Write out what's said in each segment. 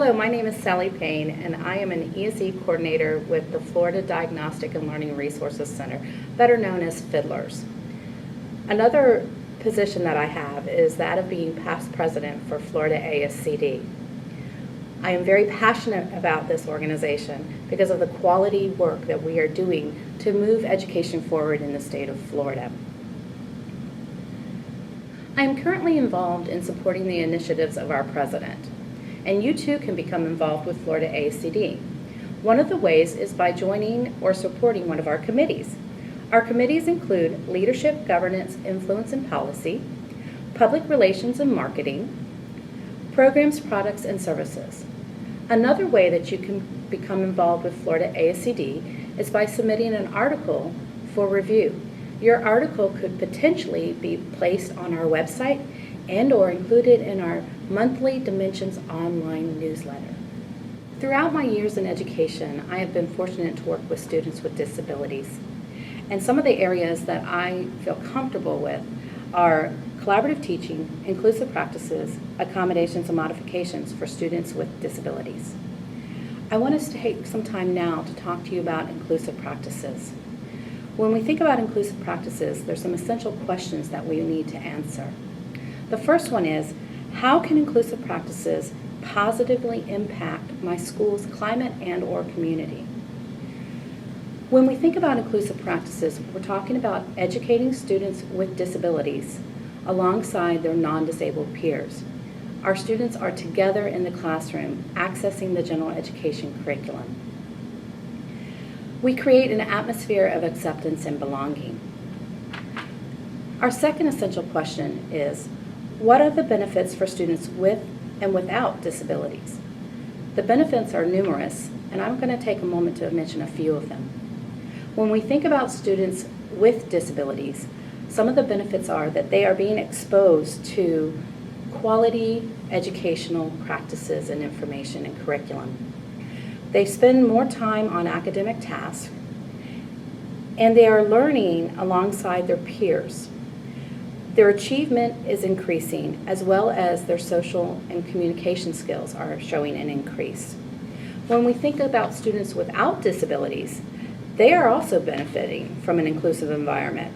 Hello, my name is Sally Pyne, and I am an ESE coordinator with the Florida Diagnostic and Learning Resources Center, better known as Fiddlers. Another position that I have is that of being past president for Florida ASCD. I am very passionate about this organization because of the quality work that we are doing to move education forward in the state of Florida. I am currently involved in supporting the initiatives of our president, and you too can become involved with Florida ASCD. One of the ways is by joining or supporting one of our committees. Our committees include Leadership, Governance, Influence, and Policy, Public Relations and Marketing, Programs, Products, and Services. Another way that you can become involved with Florida ASCD is by submitting an article for review. Your article could potentially be placed on our website and or included in our monthly Dimensions online newsletter. Throughout my years in education, I have been fortunate to work with students with disabilities. And some of the areas that I feel comfortable with are collaborative teaching, inclusive practices, accommodations and modifications for students with disabilities. I want us to take some time now to talk to you about inclusive practices. When we think about inclusive practices, there's some essential questions that we need to answer. The first one is, how can inclusive practices positively impact my school's climate and or community? When we think about inclusive practices, we're talking about educating students with disabilities alongside their non-disabled peers. Our students are together in the classroom accessing the general education curriculum. We create an atmosphere of acceptance and belonging. Our second essential question is, what are the benefits for students with and without disabilities? The benefits are numerous, and I'm going to take a moment to mention a few of them. When we think about students with disabilities, some of the benefits are that they are being exposed to quality educational practices and information and curriculum. They spend more time on academic tasks, and they are learning alongside their peers. Their achievement is increasing, as well as their social and communication skills are showing an increase. When we think about students without disabilities, they are also benefiting from an inclusive environment.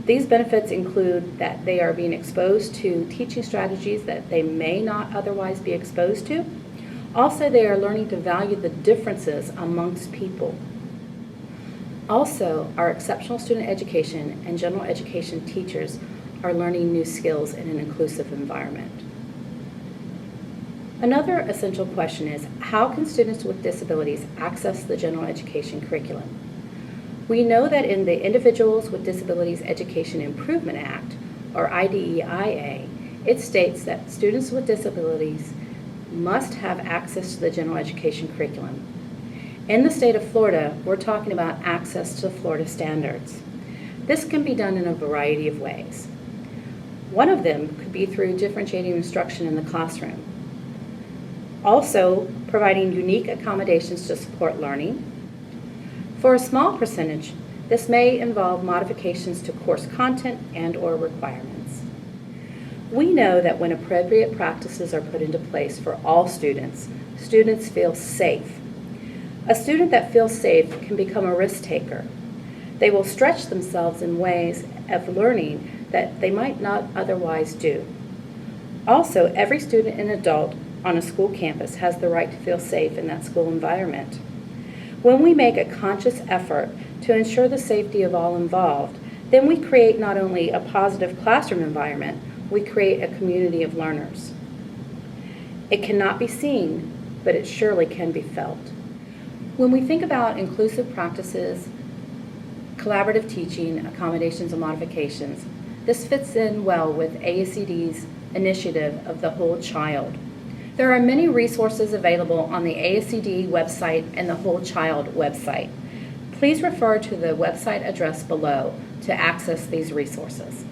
These benefits include that they are being exposed to teaching strategies that they may not otherwise be exposed to. Also, they are learning to value the differences amongst people. Also, our exceptional student education and general education teachers are learning new skills in an inclusive environment. Another essential question is, how can students with disabilities access the general education curriculum? We know that in the Individuals with Disabilities Education Improvement Act, or IDEIA, it states that students with disabilities must have access to the general education curriculum. In the state of Florida, we're talking about access to Florida standards. This can be done in a variety of ways. One of them could be through differentiating instruction in the classroom. Also, providing unique accommodations to support learning. For a small percentage, this may involve modifications to course content and or requirements. We know that when appropriate practices are put into place for all students, students feel safe. A student that feels safe can become a risk taker. They will stretch themselves in ways of learning that they might not otherwise do. Also, every student and adult on a school campus has the right to feel safe in that school environment. When we make a conscious effort to ensure the safety of all involved, then we create not only a positive classroom environment, we create a community of learners. It cannot be seen, but it surely can be felt. When we think about inclusive practices, collaborative teaching, accommodations and modifications, this fits in well with ASCD's initiative of the whole child. There are many resources available on the ASCD website and the Whole Child website. Please refer to the website address below to access these resources.